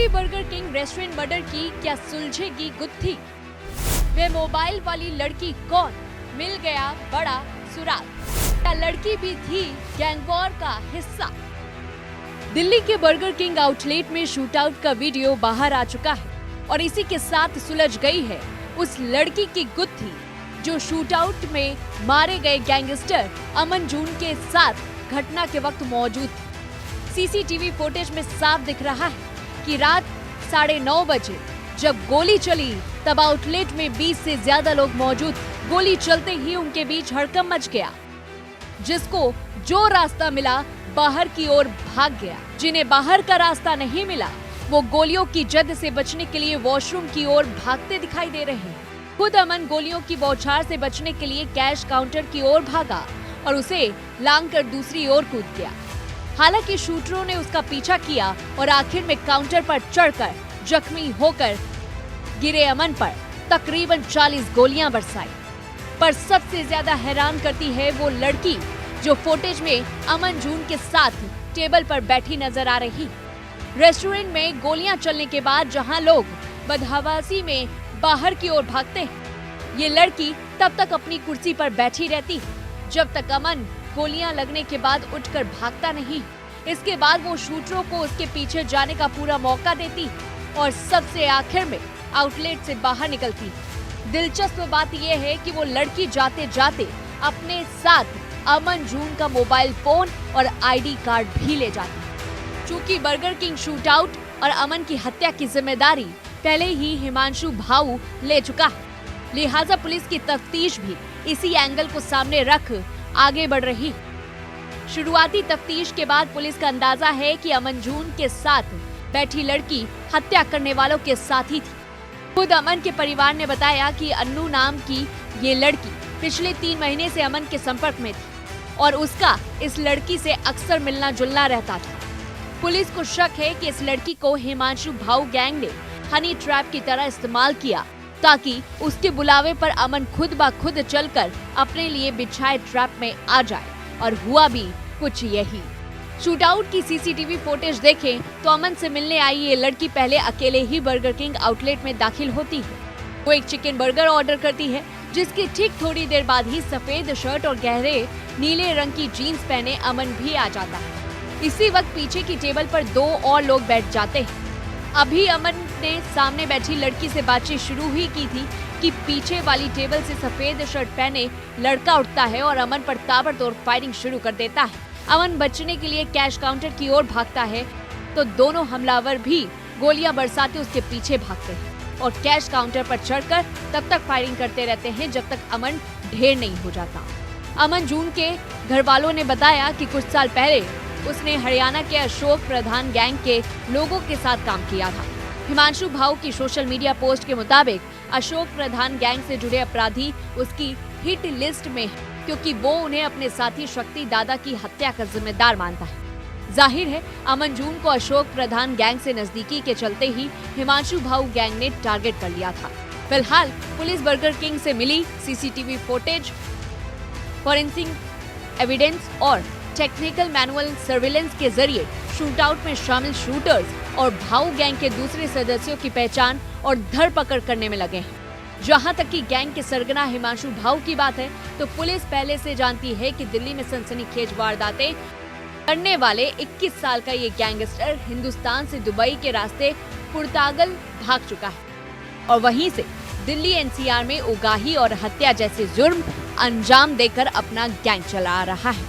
Delhi burger king restaurant murder की क्या सुलझेगी गुत्थी? वे मोबाइल वाली लड़की कौन? मिल गया बड़ा सुराग। क्या लड़की भी थी गैंगवॉर का हिस्सा? दिल्ली के बर्गर किंग आउटलेट में शूटआउट का वीडियो बाहर आ चुका है और इसी के साथ सुलझ गई है उस लड़की की गुत्थी जो शूटआउट में मारे गए गैंगस्टर अमन जून के साथ घटना के वक्त मौजूद थी। सीसीटीवी फुटेज में साफ दिख रहा है कि रात 9:30 बजे जब गोली चली तब आउटलेट में 20 से ज्यादा लोग मौजूद। गोली चलते ही उनके बीच हड़कंप मच गया। जिसको जो रास्ता मिला बाहर की ओर भाग गया। जिन्हें बाहर का रास्ता नहीं मिला वो गोलियों की जद से बचने के लिए वॉशरूम की ओर भागते दिखाई दे रहे हैं। खुद अमन गोलियों की बौछार से बचने के लिए कैश काउंटर की ओर भागा और उसे लांघकर दूसरी ओर कूद गया। हालांकि शूटरों ने उसका पीछा किया और आखिर में काउंटर पर चढ़कर जख्मी होकर गिरे अमन पर तकरीबन 40 गोलियां बरसाई। पर सबसे ज्यादा हैरान करती है वो लड़की जो फुटेज में अमन जून के साथ टेबल पर बैठी नजर आ रही। रेस्टोरेंट में गोलियां चलने के बाद जहां लोग बदहवासी में बाहर की ओर भागते हैं, ये लड़की तब तक अपनी कुर्सी पर बैठी रहती जब तक अमन गोलियां लगने के बाद उठकर भागता नहीं। इसके बाद वो शूटरों को उसके पीछे जाने का पूरा मौका देती और सबसे आखिर में आउटलेट से बाहर निकलती। दिलचस्प बात यह है कि वो लड़की जाते जाते अपने साथ अमन जून का मोबाइल फोन और आईडी कार्ड भी ले जाती। चूंकि बर्गर किंग शूटआउट और अमन की हत्या की जिम्मेदारी पहले ही हिमांशु भाऊ ले चुका है, लिहाजा पुलिस की तफ्तीश भी इसी एंगल को सामने रख आगे बढ़ रही। शुरुआती तफ्तीश के बाद पुलिस का अंदाजा है कि अमन जून के साथ बैठी लड़की हत्या करने वालों के साथी थी। खुद अमन के परिवार ने बताया कि अन्नू नाम की ये लड़की पिछले 3 महीने से अमन के संपर्क में थी और उसका इस लड़की से अक्सर मिलना जुलना रहता था। पुलिस को शक है कि इस लड़की को हिमांशु भाऊ गैंग ने हनी ट्रैप की तरह इस्तेमाल किया ताकि उसके बुलावे पर अमन खुद ब खुद चलकर अपने लिए बिछाए ट्रैप में आ जाए, और हुआ भी कुछ यही। शूटआउट की सीसीटीवी फुटेज देखें तो अमन से मिलने आई ये लड़की पहले अकेले ही बर्गर किंग आउटलेट में दाखिल होती है। वो एक चिकन बर्गर ऑर्डर करती है जिसकी ठीक थोड़ी देर बाद ही सफेद शर्ट और गहरे नीले रंग की जीन्स पहने अमन भी आ जाता है। इसी वक्त पीछे की टेबल पर 2 और लोग बैठ जाते हैं। अभी अमन ने सामने बैठी लड़की से बातचीत शुरू ही की थी कि पीछे वाली टेबल से सफेद शर्ट पहने लड़का उठता है और अमन पर ताबड़तोड़ फायरिंग शुरू कर देता है। अमन बचने के लिए कैश काउंटर की ओर भागता है तो दोनों हमलावर भी गोलियां बरसाते उसके पीछे भागते हैं और कैश काउंटर पर चढ़कर तब तक फायरिंग करते रहते हैं जब तक अमन ढेर नहीं हो जाता। अमन जून के घर वालों ने बताया कि कुछ साल पहले उसने हरियाणा के अशोक प्रधान गैंग के लोगों के साथ काम किया था। हिमांशु भाऊ की सोशल मीडिया पोस्ट के मुताबिक अशोक प्रधान गैंग से जुड़े अपराधी उसकी हिट लिस्ट में है क्योंकि वो उन्हें अपने साथी शक्ति दादा की हत्या का जिम्मेदार मानता है। जाहिर है अमन जून को अशोक प्रधान गैंग से नजदीकी के चलते ही हिमांशु भाऊ गैंग ने टारगेट कर लिया था। फिलहाल पुलिस बर्गर किंग से मिली सीसीटीवी फुटेज, फॉरेंसिक एविडेंस और टेक्निकल मैनुअल सर्विलेंस के जरिए शूटआउट में शामिल शूटर्स और भाऊ गैंग के दूसरे सदस्यों की पहचान और धरपकड़ करने में लगे हैं। जहां तक कि गैंग के सरगना हिमांशु भाऊ की बात है तो पुलिस पहले से जानती है कि दिल्ली में सनसनीखेज वारदातें करने वाले 21 साल का ये गैंगस्टर हिंदुस्तान से दुबई के रास्ते पुर्तागल भाग चुका है और वहीं से दिल्ली एनसीआर में उगाही और हत्या जैसे जुर्म अंजाम देकर अपना गैंग चला रहा है।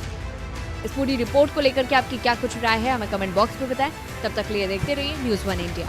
इस पूरी रिपोर्ट को लेकर के आपकी क्या कुछ राय है हमें कमेंट बॉक्स में बताएं। तब तक लिए देखते रहिए न्यूज़ 1 इंडिया।